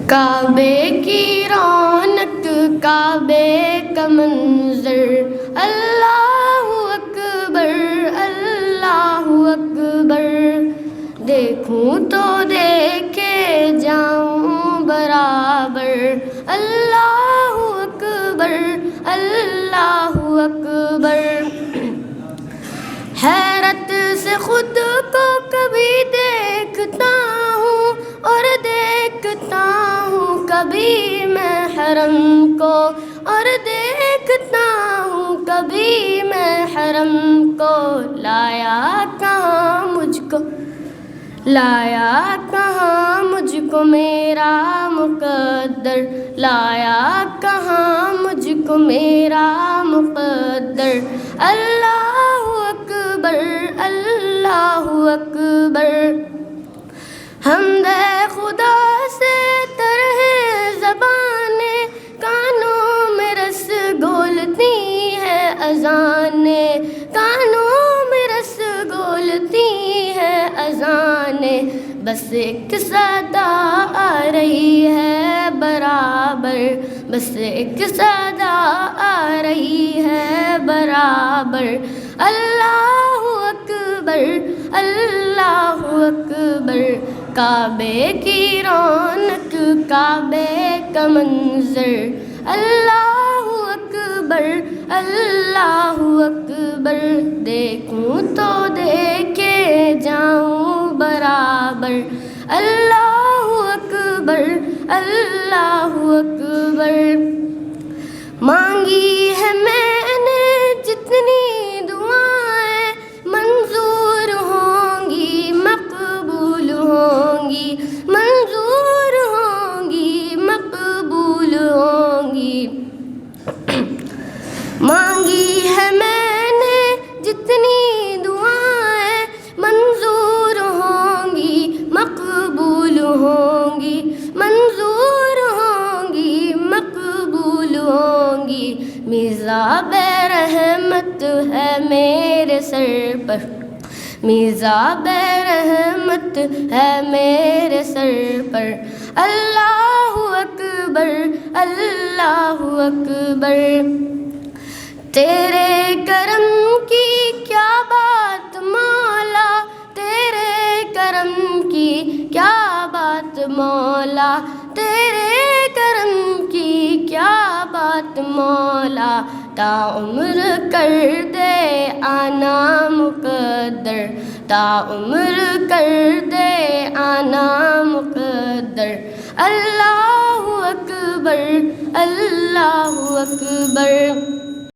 کعبے کی رونق کعبے کا منظر، اللہ اکبر اللہ اکبر، دیکھوں تو دیکھے جاؤں برابر، اللہ اکبر اللہ اکبر۔ حیرت سے خود کو کبھی دیکھتا ہوں اور دیکھتا ہوں کبھی میں حرم کو، اور دیکھتا ہوں کبھی میں حرم کو، لایا کہاں مجھ کو، لایا کہاں مجھ کو میرا مقدر، لایا کہاں مجھ کو میرا مقدر، اللہ اکبر اللہ اکبر۔ حمد خدا سے تر ہے زبانیں، کانوں میں رس گھولتی ہے اذانیں، کانوں میں رس گھولتی ہے اذانیں، بس ایک صدا آ رہی ہے برابر، بس ایک صدا آ رہی ہے برابر، اللہ اکبر اللہ اکبر۔ کعبے کی رونق کعبے کا منظر، اللہ اکبر اللہ اکبر، دیکھوں تو دیکھے جاؤں برابر، اللہ اکبر اللہ اکبر۔ مانگی ہے میں نے جتنی دعائیں، منظور ہوں گی مقبول ہوں گی، منظور ہوں گی مقبول ہوں گی۔ مانگی ہے میں نے جتنی دعائیں، منظور ہوں گی مقبول ہوں گی، منظور ہوں گی مقبول ہوں گی۔ میزاب رحمت ہے میرے سر پر، میزاب رحمت ہے میرے سر پر، اللہ اکبر اللہ اکبر۔ تیرے کرم کی کیا بات مولا، تیرے کرم کی کیا بات مولا، تیرے کرم کی کیا بات مولا، تا عمر کر دے آنا مقدر، تا عمر کر دے آنا مقدر، اللہ اکبر اللہ اکبر۔